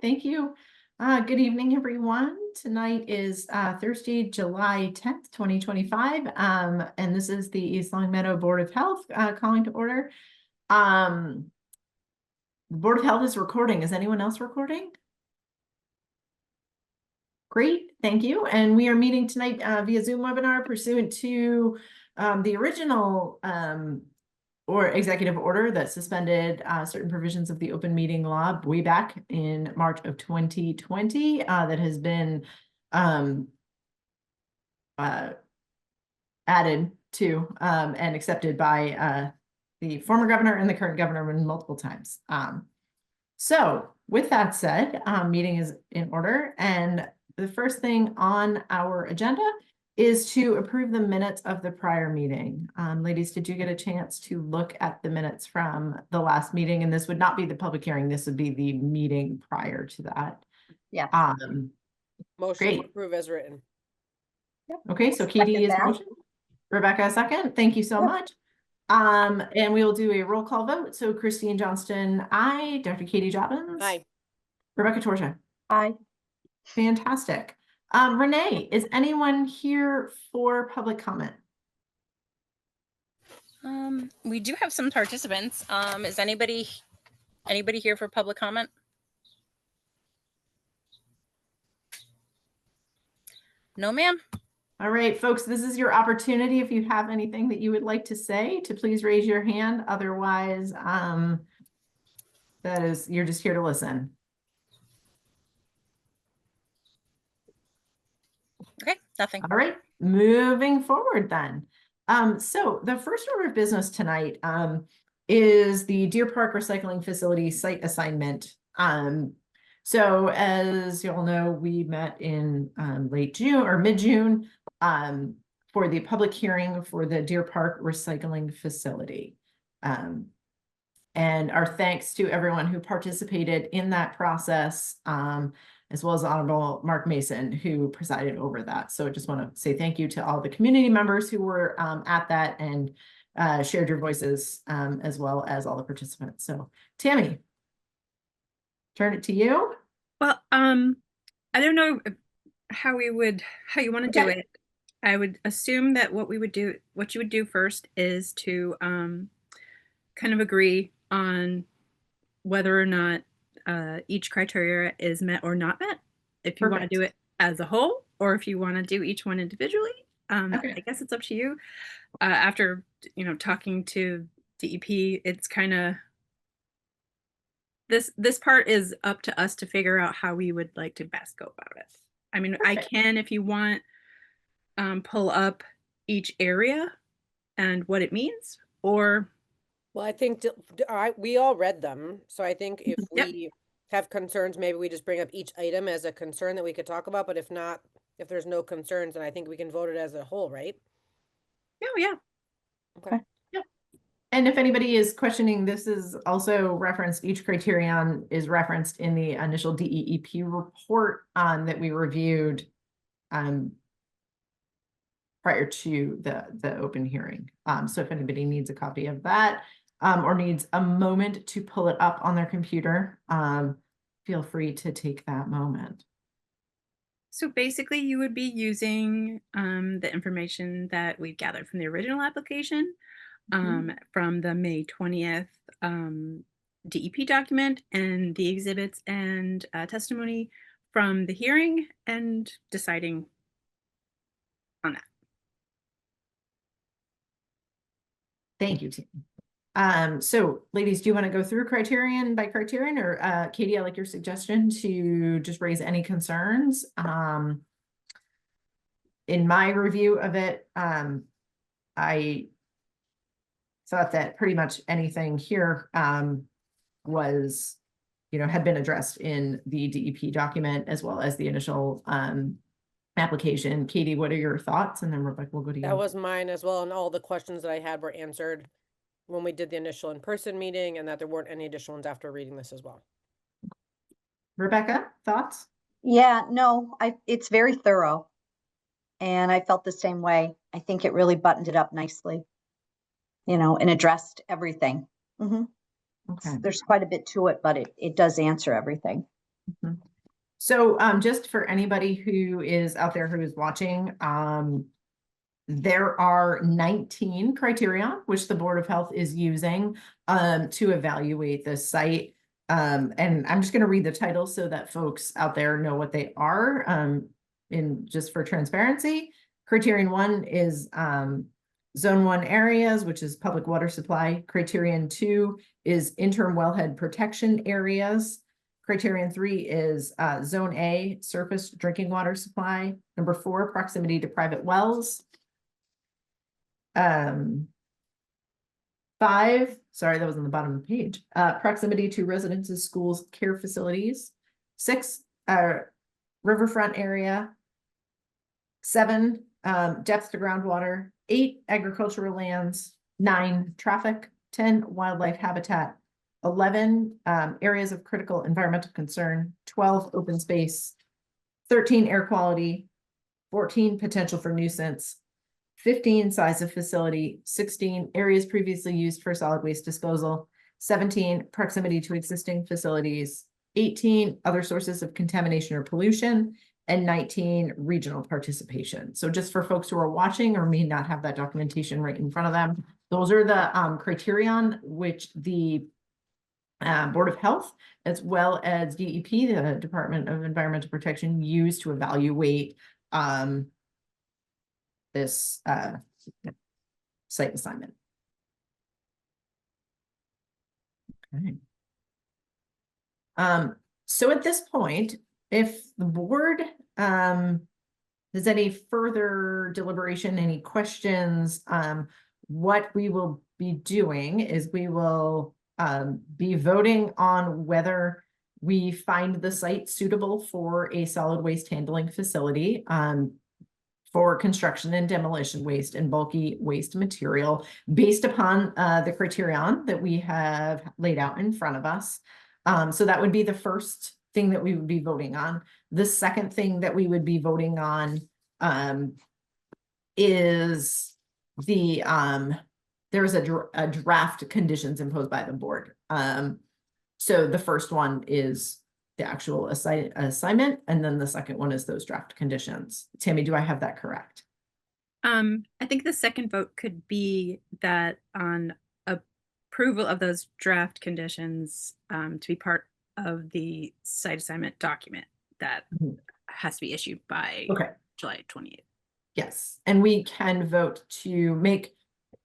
thank you. Good evening, everyone. Tonight is Thursday, July 10th, 2025. And this is the East Long Meadow Board of Health calling to order. The Board of Health is recording. Is anyone else recording? Great, thank you. And we are meeting tonight via Zoom webinar pursuant to the original or executive order that suspended certain provisions of the open meeting law way back in March of 2020 that has been added to and accepted by the former governor and the current governor multiple times. So with that said, meeting is in order, and the first thing on our agenda is to approve the minutes of the prior meeting. Ladies, did you get a chance to look at the minutes from the last meeting? And this would not be the public hearing, this would be the meeting prior to that. Yeah. Motion Great. to approve as written. Yep. Okay, so Katie is that. motion. Rebecca, second. Thank you so much. And we will do a roll call vote. So Christine Johnston, aye. Dr. Katie Jobbins. Aye. Rebecca Torsha. Aye. Fantastic. Renee, is anyone here for public comment? We do have some participants. Is anybody here for public comment? No, ma'am. All right, folks, this is your opportunity. If you have anything that you would like to say, to please raise your hand. Otherwise, you're just here to listen. Okay, nothing. All right, moving forward then. So the first order of business tonight is the Deer Park Recycling Facility site assignment. So as you all know, we met in late June or mid-June for the public hearing for the Deer Park Recycling Facility. And our thanks to everyone who participated in that process, as well as Honorable Mark Mason, who presided over that. So I just want to say thank you to all the community members who were at that and shared your voices, as well as all the participants. So Tammy, turn it to you. Well, I don't know how you want to do it. I would assume that what you would do first is to kind of agree on whether or not each criteria is met or not met. If you want to do it as a whole, or if you want to do each one individually, I guess it's up to you. After talking to DEP, it's kind of this part is up to us to figure out how we would like to best go about it. I mean, I can, if you want, pull up each area and what it means, or. Well, I think we all read them. So I think if we have concerns, maybe we just bring up each item as a concern that we could talk about. But if not, if there's no concerns, then I think we can vote it as a whole, right? Oh, yeah. Okay. Yep. And if anybody is questioning, this is also referenced, each criterion is referenced in the initial DEEP report that we reviewed prior to the open hearing. So if anybody needs a copy of that or needs a moment to pull it up on their computer, feel free to take that moment. So basically you would be using the information that we've gathered from the original application, from the May 20th DEP document, and the exhibits and testimony from the hearing, and deciding on that. Thank you, Tim. So ladies, do you want to go through criterion by criterion, or Katie, I like your suggestion to just raise any concerns. In my review of it, I thought that pretty much anything here was, had been addressed in the DEP document as well as the initial application. Katie, what are your thoughts? And then Rebecca, we'll go to you. That was mine as well. And all the questions that I had were answered when we did the initial in-person meeting, and that there weren't any additional ones after reading this as well. Rebecca, thoughts? Yeah, no, it's very thorough. And I felt the same way. I think it really buttoned it up nicely, and addressed everything. Okay. There's quite a bit to it, but it does answer everything. So, just for anybody who is out there who is watching, there are 19 criteria which the Board of Health is using to evaluate this site. And I'm just going to read the title so that folks out there know what they are. In just for transparency, criterion 1 is zone 1 areas, which is public water supply. Criterion 2 is interim wellhead protection areas. Criterion 3 is zone A, surface drinking water supply. Number 4, proximity to private wells. 5, sorry, that was on the bottom of the page. Proximity to residences, schools, care facilities. 6, riverfront area. 7, depth to groundwater. 8, agricultural lands. 9, traffic. 10, wildlife habitat. 11, areas of critical environmental concern. 12, open space. 13, air quality. 14, potential for nuisance. 15, size of facility. 16, areas previously used for solid waste disposal. 17, proximity to existing facilities. 18, other sources of contamination or pollution. And 19, regional participation. So just for folks who are watching or may not have that documentation right in front of them, those are the criterion which the Board of Health, as well as DEP, the Department of Environmental Protection, use to evaluate this site assignment. Okay. So at this point, if the board has any further deliberation, any questions, what we will be doing is we will be voting on whether we find the site suitable for a solid waste handling facility for construction and demolition waste and bulky waste material based upon the criterion that we have laid out in front of us. So that would be the first thing that we would be voting on. The second thing that we would be voting on is the there's a draft conditions imposed by the board. So the first one is the actual assignment, and then the second one is those draft conditions. Tammy, do I have that correct? I think the second vote could be that on approval of those draft conditions to be part of the site assignment document that has to be issued by Okay. July 28th. Yes, and we can vote to make,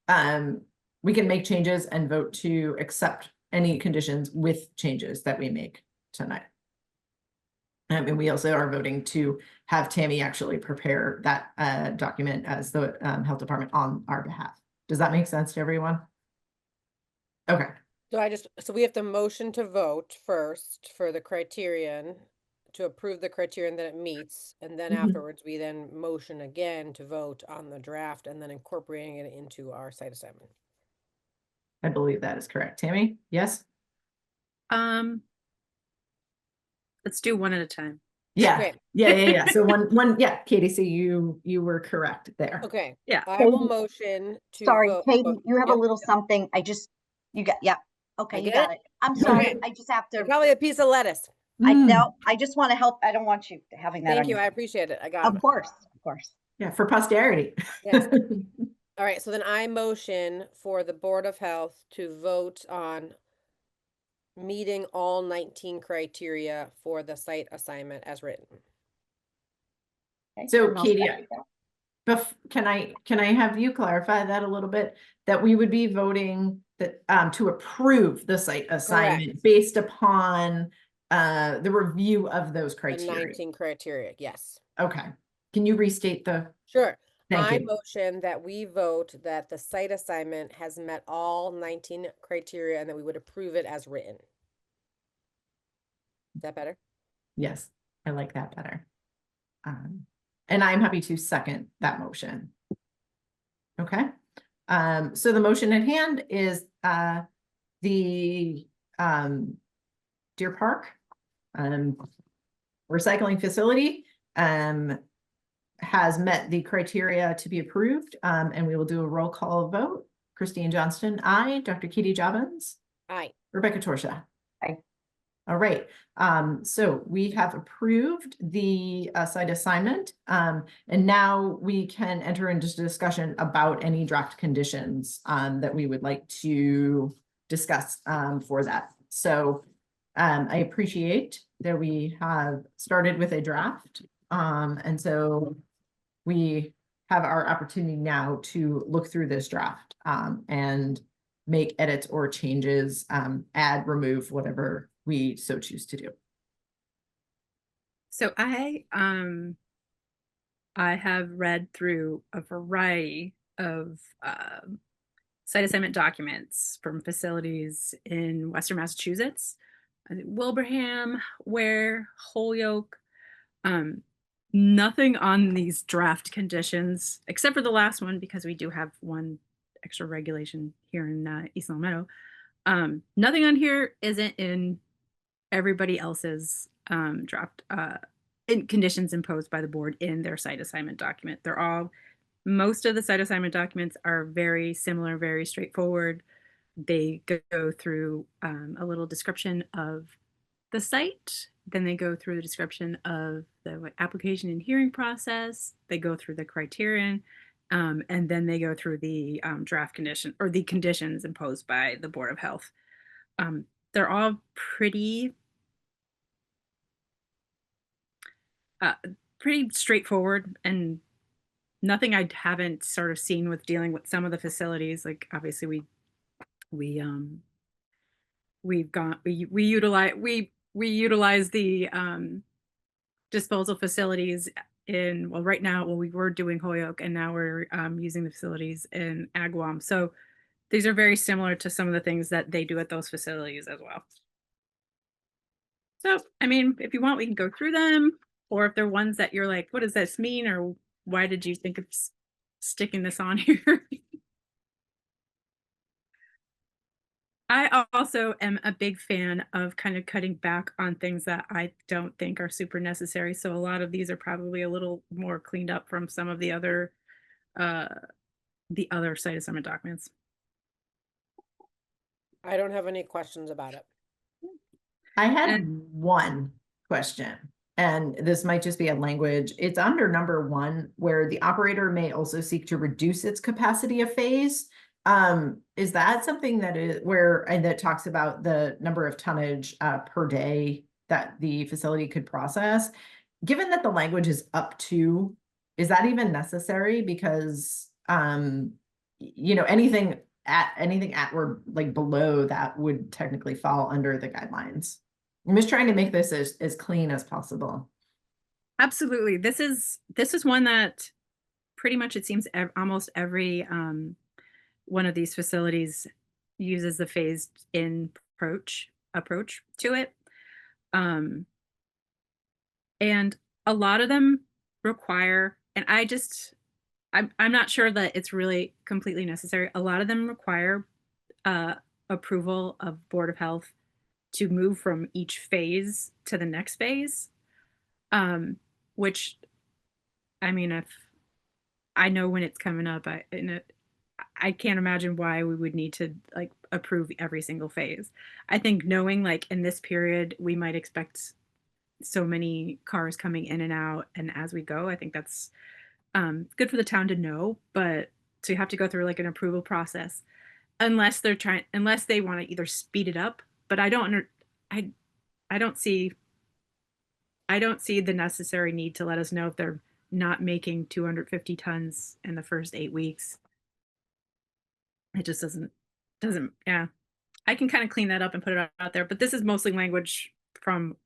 we can make changes and vote to accept any conditions with changes that we make tonight. And we also are voting to have Tammy actually prepare that document as the health department on our behalf. Does that make sense to everyone? Okay. So we have to motion to vote first for the criterion, to approve the criterion that it meets, and then afterwards we then motion again to vote on the draft and then incorporating it into our site assignment. I believe that is correct. Tammy, yes? Let's do one at a time. Yeah, Okay. yeah. So yeah, Katie, so you were correct there. Okay. Yeah. I will motion to Sorry, vote. Katie, you have a Yep. little something. You got, yeah. Okay, I you get got it. I'm sorry. Okay. I just have to, Probably a piece of lettuce. no, I just want to help. I don't want you having that. Thank on you. your- I appreciate it. I got Of it. course, of course. Yeah, for posterity. Yes. All right. So then I motion for the Board of Health to vote on meeting all 19 criteria for the site assignment as written. Okay, So, and I'll Katie, second that. Can I have you clarify that a little bit? That we would be voting that to approve the site assignment based upon the review of those The criteria. 19 criteria. Yes. Okay. Can you restate the? Sure. Thank I you. motion that we vote that the site assignment has met all 19 criteria and that we would approve it as written. Is that better? Yes, I like that better. And I'm happy to second that motion. Okay. So the motion at hand is the Deer Park recycling facility has met the criteria to be approved, and we will do a roll call vote. Christine Johnston, aye. Dr. Katie Jobbins, Aye. Rebecca Torsha. Aye. All right, so we have approved the site assignment. And now we can enter into discussion about any draft conditions that we would like to discuss for that. So I appreciate that we have started with a draft. And so we have our opportunity now to look through this draft and make edits or changes, add, remove, whatever we so choose to do. So I have read through a variety of site assignment documents from facilities in Western Massachusetts, I think Wilbraham, Ware, Holyoke. Nothing on these draft conditions, except for the last one, because we do have one extra regulation here in East Long Meadow. Nothing on here isn't in everybody else's draft in conditions imposed by the board in their site assignment document. Most of the site assignment documents are very similar, very straightforward. They go through a little description of the site, then they go through the description of the application and hearing process, they go through the criterion, and then they go through the draft condition or the conditions imposed by the Board of Health. They're all pretty straightforward, and nothing I haven't sort of seen with dealing with some of the facilities. Like obviously we utilize the disposal facilities in, well, right now, well, we were doing Holyoke, and now we're using the facilities in Agawam. So these are very similar to some of the things that they do at those facilities as well. So, I mean, if you want, we can go through them, or if they're ones that you're like, what does this mean? Or why did you think of sticking this on here? I also am a big fan of kind of cutting back on things that I don't think are super necessary. So a lot of these are probably a little more cleaned up from some of the other site assignment documents. I don't have any questions about it. I had And- one question, and this might just be a language. It's under number 1, where the operator may also seek to reduce its capacity of phase. Is that something that is and that talks about the number of tonnage per day that the facility could process? Given that the language is up to, is that even necessary? Because anything at or like below that would technically fall under the guidelines. I'm just trying to make this as clean as possible. Absolutely. This is one that pretty much it seems almost every one of these facilities uses the phased in approach to it. And a lot of them require, and I'm not sure that it's really completely necessary. A lot of them require approval of Board of Health to move from each phase to the next phase. Which, I mean, if I know when it's coming up, I can't imagine why we would need to like approve every single phase. I think knowing like in this period, we might expect so many cars coming in and out and as we go, I think that's good for the town to know, but so you have to go through like an approval process unless they want to either speed it up, but I don't see the necessary need to let us know if they're not making 250 tons in the first 8 weeks. It just doesn't, yeah. I can kind of clean that up and put it out there, but this is mostly language from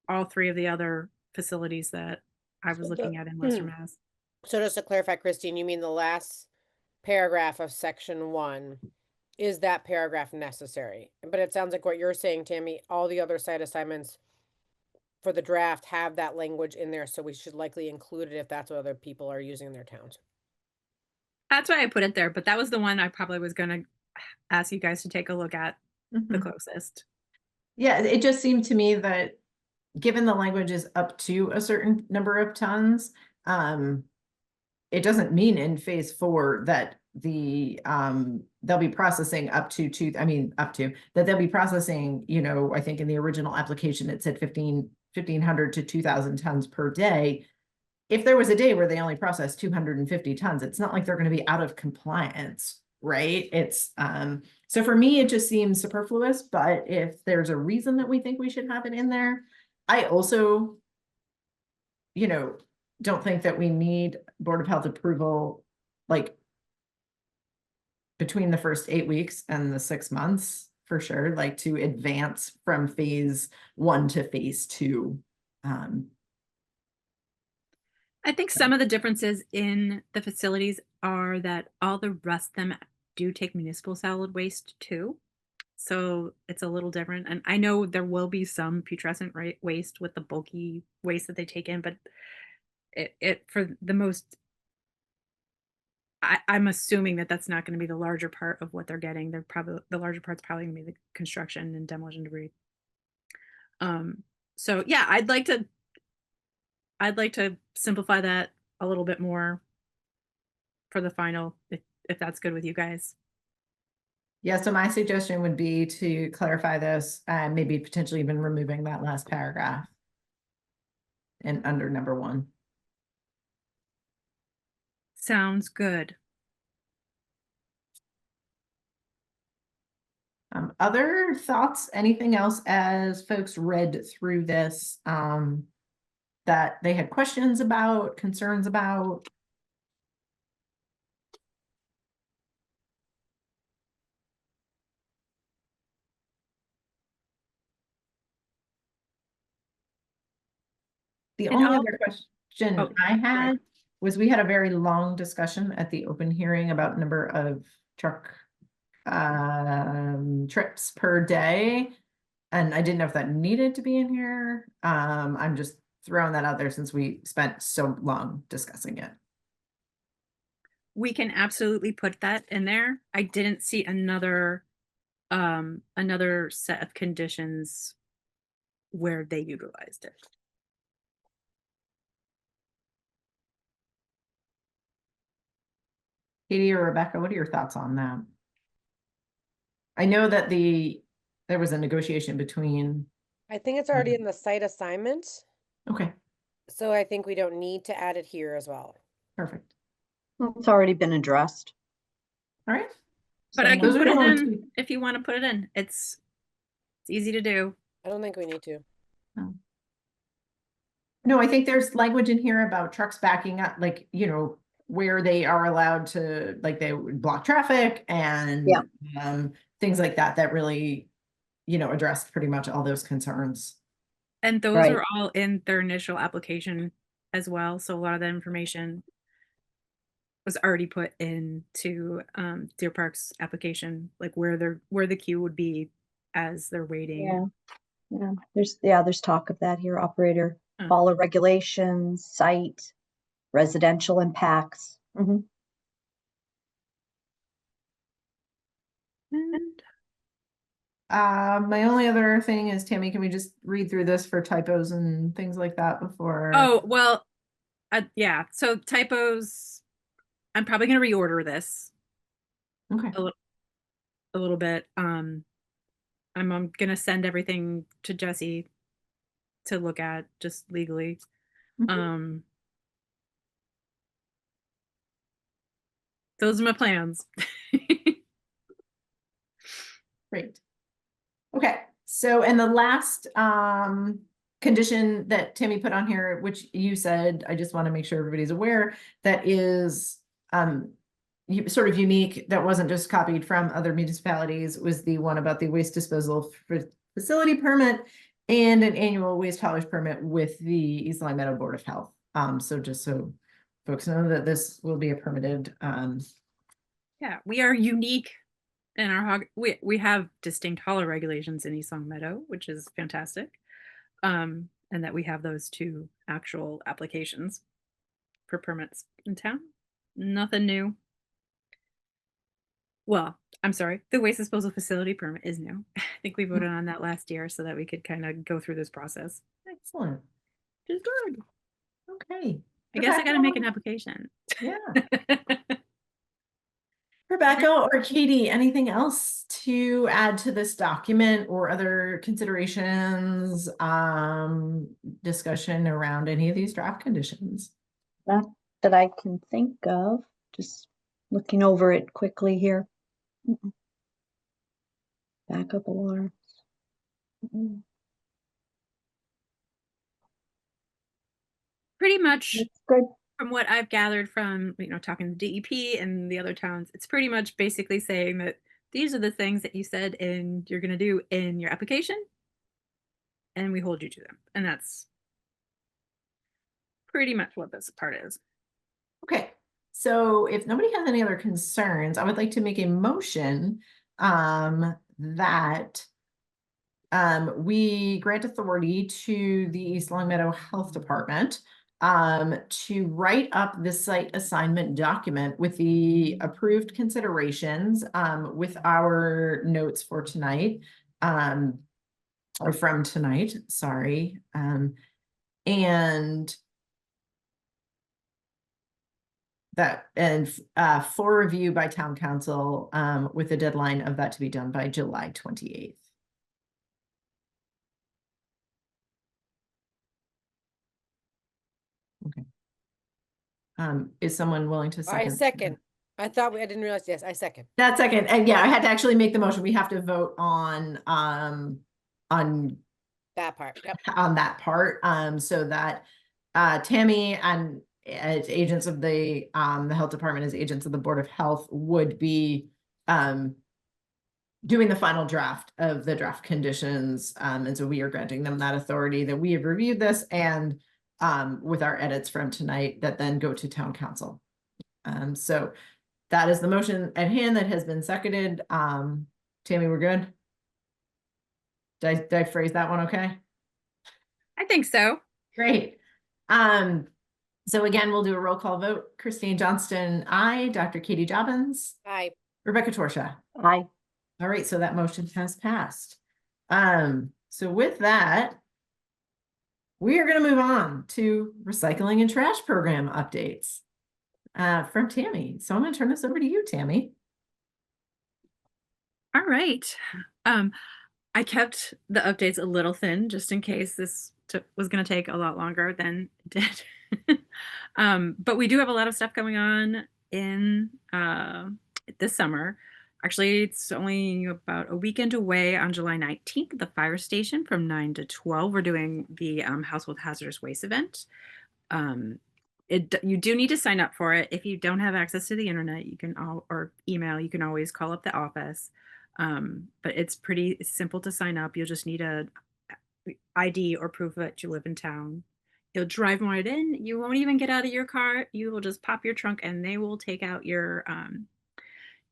all 3 of the other facilities that I was looking at in Western Mass. So just to clarify, Christine, you mean the last paragraph of section 1, is that paragraph necessary? But it sounds like what you're saying, Tammy, all the other site assignments for the draft have that language in there, so we should likely include it if that's what other people are using in their towns. That's why I put it there, but that was the one I probably was going to ask you guys to take a look at the closest. Yeah, it just seemed to me that given the language is up to a certain number of tons, it doesn't mean in phase 4 that the they'll be processing up to that they'll be processing, I think in the original application, it said 1,500 to 2,000 tons per day. If there was a day where they only processed 250 tons, it's not like they're going to be out of compliance, right? It's, so for me, it just seems superfluous, but if there's a reason that we think we should have it in there, I also, don't think that we need Board of Health approval, like between the first 8 weeks and the 6 months, for sure, like to advance from phase 1 to phase 2. I think some of the differences in the facilities are that all the rest of them do take municipal solid waste too. So it's a little different. And I know there will be some putrescent waste with the bulky waste that they take in, but it for the most, I'm assuming that that's not going to be the larger part of what they're getting. They're probably, the larger part's probably going to be the construction and demolition debris. So yeah, I'd like to simplify that a little bit more for the final, if that's good with you guys. Yeah, so my suggestion would be to clarify this and maybe potentially even removing that last paragraph and under number 1. Sounds good. Other thoughts, anything else as folks read through this that they had questions about, concerns about? The And only all- other question Oh, I had was we had a very long discussion at the open hearing about number of truck trips per day. And I didn't know if that needed to be in here. I'm just throwing that out there since we spent so long discussing it. We can absolutely put that in there. I didn't see another set of conditions where they utilized it. Katie or Rebecca, what are your thoughts on that? I know that there was a negotiation between, I think it's already in the site assignment, okay, so I think we don't need to add it here as well. perfect. It's already been addressed. All right. But So I can those are put the it only in two. if you want to put it in. It's easy to do. I don't think we need to. No, I think there's language in here about trucks backing up, like, where they are allowed to, like, they would block traffic and things like that, that really, addressed pretty much all those concerns. And those Right. are all in their initial application as well. So a lot of that information was already put into Deer Park's application, like where the queue would be as they're waiting. There's talk of that here. Operator, Oh. follow regulations, site, residential impacts. And My only other thing is, Tammy, can we just read through this for typos and things like that before? oh, well, yeah. So typos, I'm probably going to reorder this Okay, a little bit. I'm going to send everything to Jesse to look at just legally. Mhm. Those are my plans. Great. Okay, so, and the last condition that Tammy put on here, which you said, I just want to make sure everybody's aware, that is sort of unique, that wasn't just copied from other municipalities, was the one about the waste disposal facility permit and an annual waste haulage permit with the East Long Meadow Board of Health. So just so folks know that this will be a permitted, Yeah, we are unique in our we have distinct hauler regulations in East Long Meadow, which is fantastic. And that we have those 2 actual applications for permits in town. Nothing new. Well, I'm sorry, the waste disposal facility permit is new. I think we voted on that last year so that we could kind of go through this process. excellent. Which is good. Okay. I guess I Okay. gotta make an application. Yeah. Rebecca or Katie, anything else to add to this document or other considerations, discussion around any of these draft conditions? Not that I can think of, just looking over it quickly here. Mm-mm. Backup alarms. Mm-mm. Pretty much That's good. from what I've gathered from, talking to DEP and the other towns, it's pretty much basically saying that these are the things that you said and you're going to do in your application, and we hold you to them. And that's pretty much what this part is. Okay, so if nobody has any other concerns, I would like to make a motion that we grant authority to the East Long Meadow Health Department to write up the site assignment document with the approved considerations with our notes for tonight or from tonight, sorry. And for review by town council with a deadline of that to be done by July 28th. Okay. Is someone willing to I second? second. I didn't realize, yes, I second. That second, and yeah, I had to actually make the motion. We have to vote on That part, yep. that part, so that Tammy and as agents of the health department, as agents of the Board of Health, would be doing the final draft of the draft conditions. And so we are granting them that authority, that we have reviewed this and with our edits from tonight that then go to town council. So that is the motion at hand that has been seconded. Tammy, we're good? Did I phrase that one okay? I think so. Great. So again, we'll do a roll call vote. Christine Johnston, aye. Dr. Katie Jobbins, Aye. Rebecca Torsha. Aye. All right, so that motion has passed. So with that, we are going to move on to recycling and trash program updates from Tammy. So I'm going to turn this over to you, Tammy. All right. I kept the updates a little thin just in case this was going to take a lot longer than it did. But we do have a lot of stuff going on in this summer. Actually, it's only about a weekend away on July 19th at the fire station from 9 to 12. We're doing the Household Hazardous Waste event. You do need to sign up for it. If you don't have access to the internet, you can or email, you can always call up the office. But it's pretty simple to sign up. You'll just need a ID or proof that you live in town. You'll drive right in. You won't even get out of your car. You will just pop your trunk and they will take out your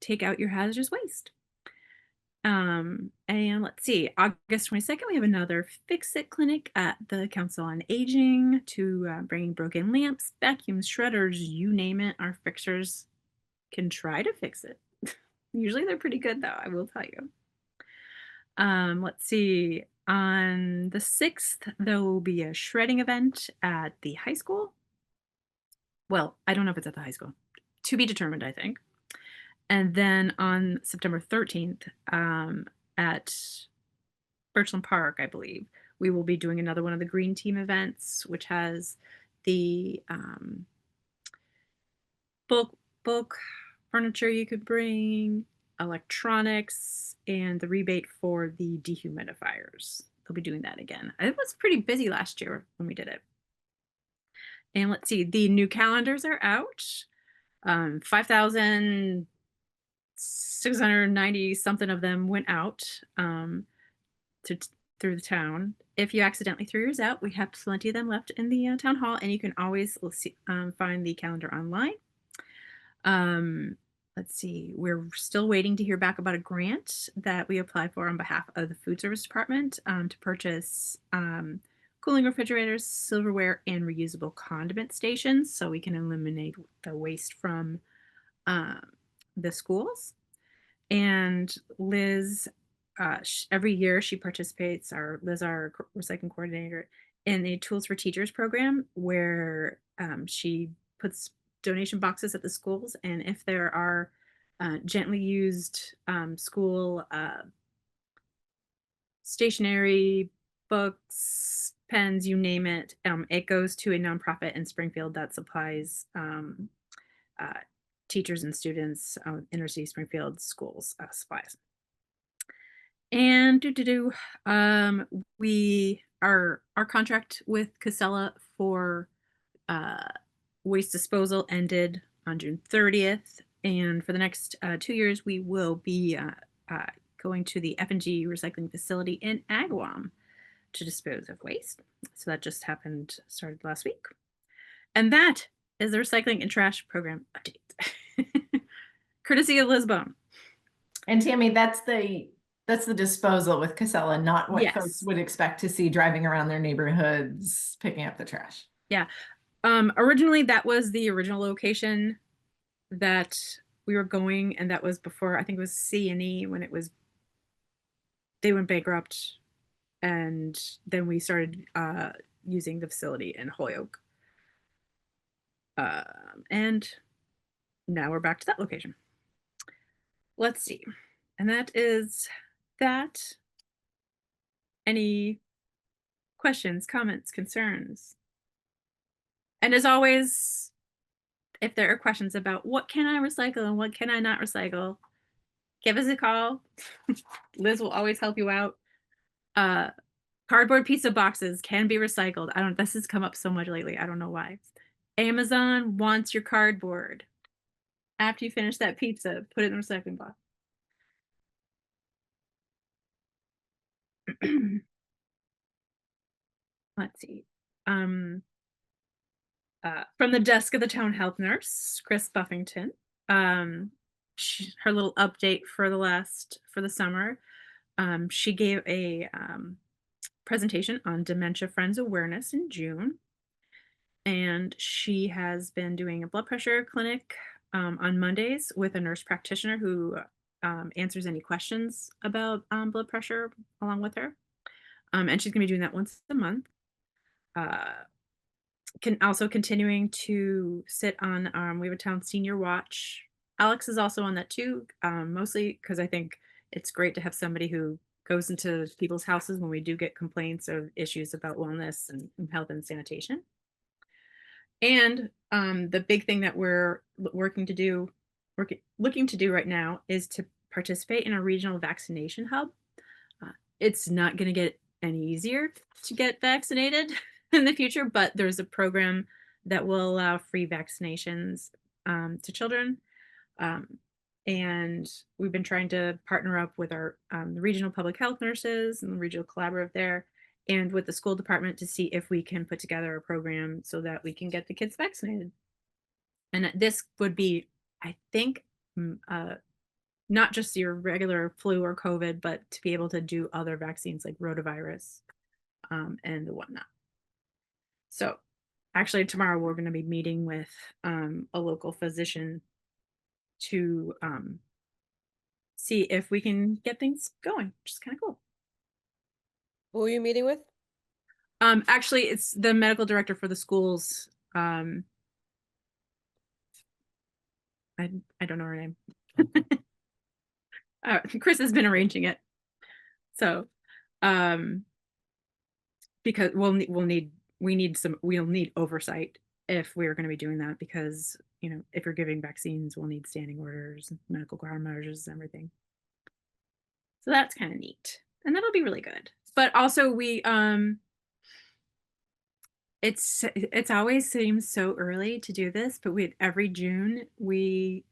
hazardous waste. And let's see, August 22nd, we have another Fix It clinic at the Council on Aging to bring broken lamps, vacuums, shredders, you name it. Our fixers can try to fix it. Usually they're pretty good though, I will tell you. Let's see, on the 6th, there will be a shredding event at the high school. Well, I don't know if it's at the high school. To be determined, I think. And then on September 13th, at Birchland Park, I believe, we will be doing another one of the Green Team events, which has the bulk furniture you could bring, electronics, and the rebate for the dehumidifiers. They'll be doing that again. It was pretty busy last year when we did it. And let's see, the new calendars are out. 5,690 something of them went out through the town. If you accidentally threw yours out, we have plenty of them left in the town hall, and you can always find the calendar online. Let's see, we're still waiting to hear back about a grant that we applied for on behalf of the food service department to purchase cooling refrigerators, silverware, and reusable condiment stations so we can eliminate the waste from the schools. And Liz, every year she participates, Liz, our recycling coordinator, in a Tools for Teachers program where she puts donation boxes at the schools, and if there are gently used school stationery, books, pens, you name it. It goes to a nonprofit in Springfield that supplies uh, teachers and students, inner city Springfield schools supplies. And we our contract with Casella for waste disposal ended on June 30th, and for the next 2 years, we will be going to the F&G recycling facility in Agawam to dispose of waste. So that just started last week. And that is the recycling and trash program update. Courtesy of Lisbon. And Tammy, that's the disposal with Casella, not what folks Yes. would expect to see driving around their neighborhoods picking up the trash. Yeah. Originally that was the original location that we were going, and that was before, I think it was C&E when they went bankrupt, and then we started using the facility in Holyoke. And now we're back to that location. Let's see. And that is that. Any questions, comments, concerns? And as always, if there are questions about what can I recycle and what can I not recycle, give us a call. Liz will always help you out. Cardboard pizza boxes can be recycled. This has come up so much lately. I don't know why. Amazon wants your cardboard. After you finish that pizza, put it in the recycling box. Let's see. From the desk of the town health nurse, Chris Buffington. Her little update for the summer. She gave a presentation on Dementia Friends Awareness in June. And she has been doing a blood pressure clinic on Mondays with a nurse practitioner who answers any questions about blood pressure along with her. And she's going to be doing that once a month. Also continuing to sit on, we have a town senior watch. Alex is also on that too, mostly because I think it's great to have somebody who goes into people's houses when we do get complaints or issues about wellness and health and sanitation. And the big thing that we're looking to do right now is to participate in a regional vaccination hub. It's not going to get any easier to get vaccinated in the future, but there's a program that will allow free vaccinations to children. And we've been trying to partner up with our the regional public health nurses and the regional collaborative there, and with the school department to see if we can put together a program so that we can get the kids vaccinated. And this would be, I think, not just your regular flu or COVID, but to be able to do other vaccines like rotavirus and whatnot. So actually tomorrow we're going to be meeting with a local physician to see if we can get things going, which is kind of cool. Who are you meeting with? Actually, it's the medical director for the schools. I don't know her name. Chris has been arranging it. So, because we'll need oversight if we're going to be doing that, because if you're giving vaccines, we'll need standing orders, medical countermeasures, everything. So that's kind of neat, and that'll be really good. But also we it's always seems so early to do this, but every June we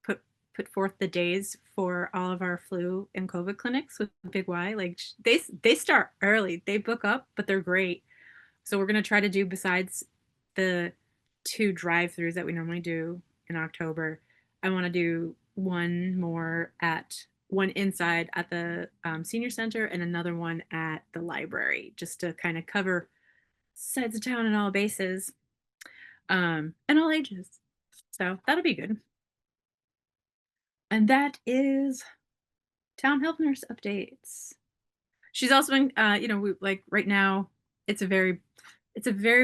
put forth the days for all of our flu and COVID clinics with Big Y. Like they start early, they book up, but they're great. So we're gonna try to do, besides the 2 drive-throughs that we normally do in October, I want to do one inside at the senior center and another one at the library, just to kind of cover sides of town and all bases, and all ages. So that'll be good. And that is town health nurse updates. She's also been, we right now, it's a very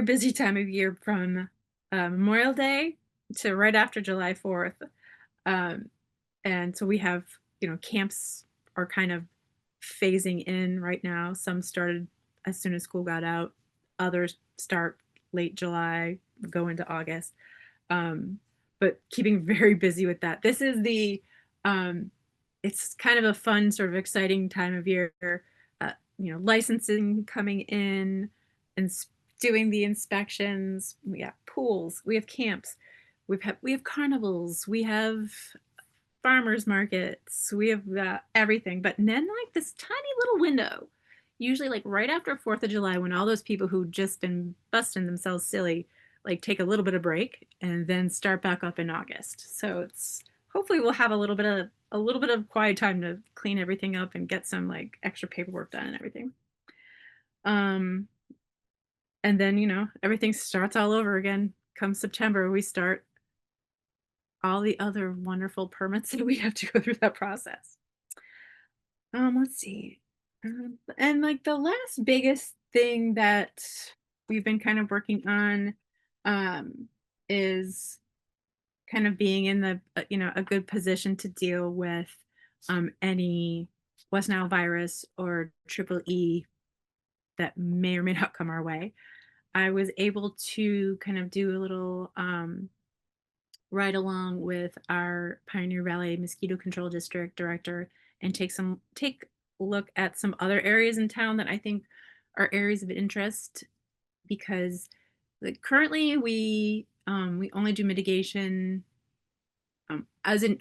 busy time of year from Memorial Day to right after July 4th. And so we have, camps are kind of phasing in right now. Some started as soon as school got out, others start late July, go into August. But keeping very busy with that. This is it's kind of a fun, sort of exciting time of year. Licensing coming in and doing the inspections. We have pools, we have camps, we have carnivals, we have farmers markets, we have everything. But then like this tiny little window, usually like right after 4th of July, when all those people who just been busting themselves silly like take a little bit of break and then start back up in August. So it's hopefully we'll have a little bit of quiet time to clean everything up and get some like extra paperwork done and everything. And then everything starts all over again. Come September, we start all the other wonderful permits that we have to go through that process. Let's see. And like the last biggest thing that we've been kind of working on is kind of being in the a good position to deal with any West Nile virus or triple E that may or may not come our way. I was able to kind of do a little ride along with our Pioneer Valley Mosquito Control District director and take a look at some other areas in town that I think are areas of interest, because like currently we only do mitigation as in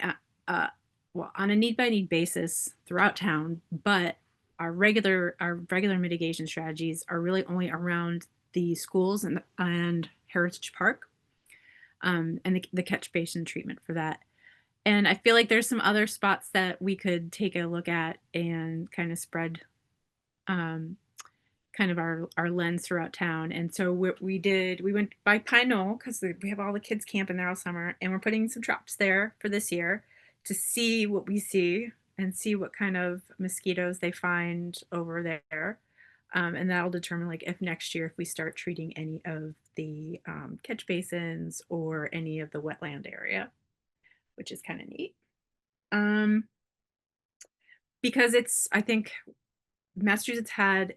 well, on a need by need basis throughout town, but our regular mitigation strategies are really only around the schools and Heritage Park, and the catch basin treatment for that. And I feel like there's some other spots that we could take a look at and kind of spread kind of our lens throughout town. And so what we did, we went by Pine Knoll because we have all the kids camping there all summer, and we're putting some traps there for this year to see what we see and see what kind of mosquitoes they find over there. And that'll determine like if next year if we start treating any of the catch basins or any of the wetland area, which is kind of neat. Because I think Massachusetts had,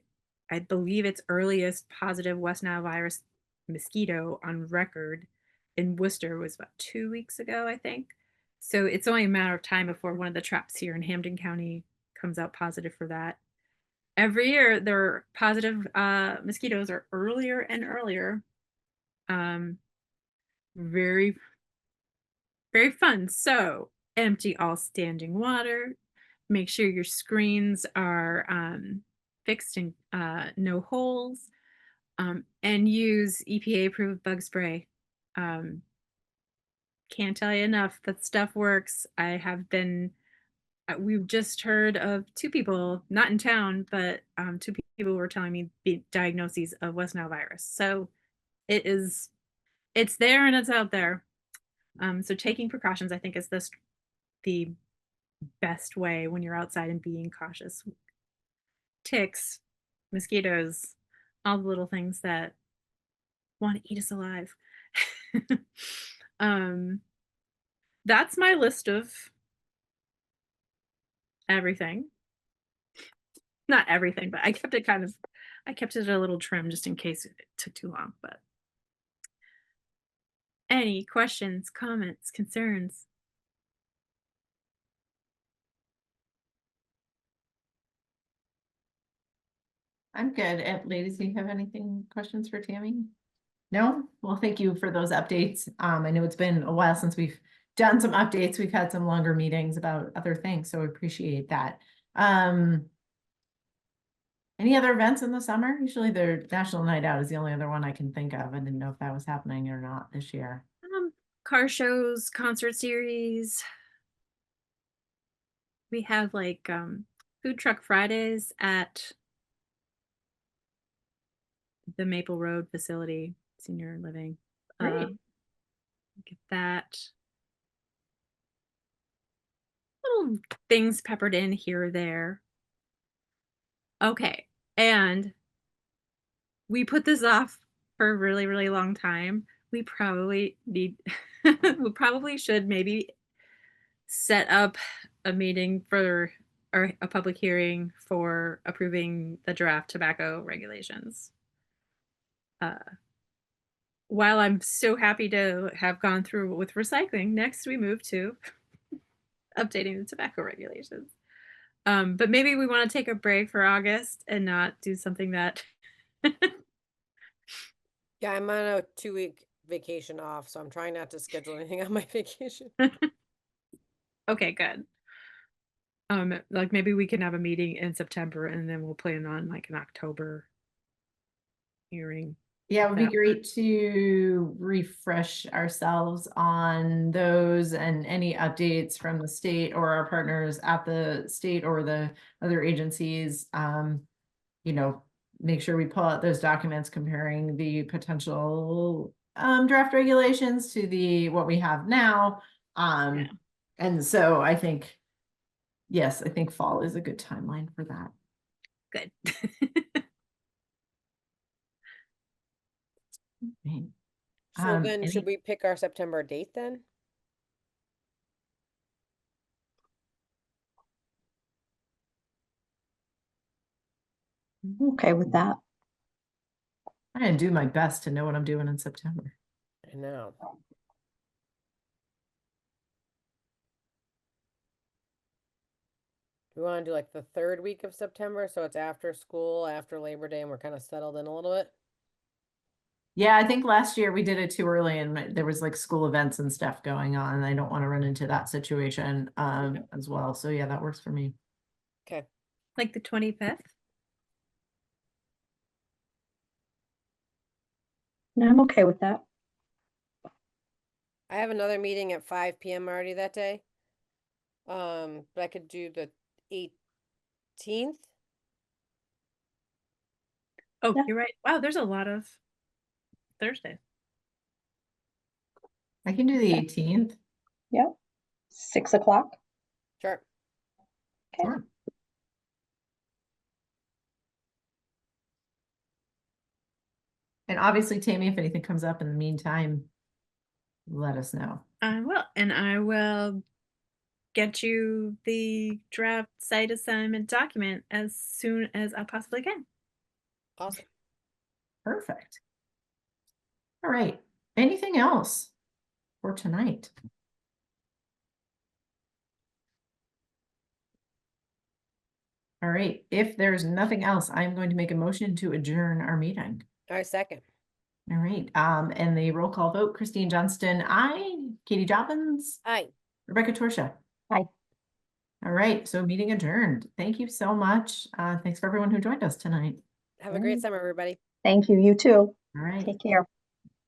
I believe, its earliest positive West Nile virus mosquito on record in Worcester was about 2 weeks ago, I think. So it's only a matter of time before one of the traps here in Hampden County comes out positive for that. Every year, their positive mosquitoes are earlier and earlier. Very, very fun. So empty all standing water. Make sure your screens are fixed and no holes, and use EPA approved bug spray. Can't tell you enough that stuff works. We've just heard of 2 people, not in town, but 2 people were telling me diagnoses of West Nile virus. So it's there and it's out there. So taking precautions, I think, is the best way when you're outside and being cautious. Ticks, mosquitoes, all the little things that want to eat us alive. That's my list of everything. Not everything, but I kept it a little trim just in case it took too long. But any questions, comments, concerns? I'm good. Ladies, do you have questions for Tammy? No? Well, thank you for those updates. I know it's been a while since we've done some updates. We've had some longer meetings about other things, so I appreciate that. Any other events in the summer? Usually the National Night Out is the only other one I can think of. I didn't know if that was happening or not this year. Car shows, concert series. We have like food truck Fridays at the Maple Road facility, senior living. Great. Get that. Little things peppered in here or there. Okay, and we put this off for a really, really long time. We probably need, we probably should maybe set up a meeting for, or a public hearing for approving the draft tobacco regulations. While I'm so happy to have gone through with recycling, next we move to updating the tobacco regulations. But maybe we want to take a break for August and not do something that Yeah, I'm on a 2-week vacation off, so I'm trying not to schedule anything on my vacation. okay, good. Like maybe we can have a meeting in September and then we'll plan on like an October hearing. Yeah, it would be That great to refresh ourselves on those and any updates from the state or our partners at the state or the other agencies. You know, make sure we pull out those documents comparing the potential draft regulations to the what we have now. Yeah. And so I think, yes, I think fall is a good timeline for that. Good. Right. So then any- should we pick our September date then? Okay with that. I'm gonna do my best to know what I'm doing in September. I know. We want to do like the 3rd week of September, so it's after school, after Labor Day, and we're kind of settled in a little bit. Yeah, I think last year we did it too early and there was like school events and stuff going on. And I don't want to run into that situation as well. So yeah, that works for me. Okay. Like the 25th? No, I'm okay with that. I have another meeting at 5 p.m. already that day. But I could do the 18th. Oh, Yeah. you're right. Wow, there's a lot of Thursdays. I can do the 18th. Yep. 6 o'clock. Sure. Okay. Sure. And obviously, Tammy, if anything comes up in the meantime, let us know. I will, and I will get you the draft site assignment document as soon as I possibly can. Awesome. Perfect. All right. Anything else for tonight? All right. If there's nothing else, I'm going to make a motion to adjourn our meeting. All right, second. All right. And the roll call vote, Christine Johnston, aye. Katie Jobbins, Aye. Rebecca Torsha. Aye. All right. So meeting adjourned. Thank you so much. Thanks for everyone who joined us tonight. Have a great summer, everybody. Thank you. You too. All right. Take care.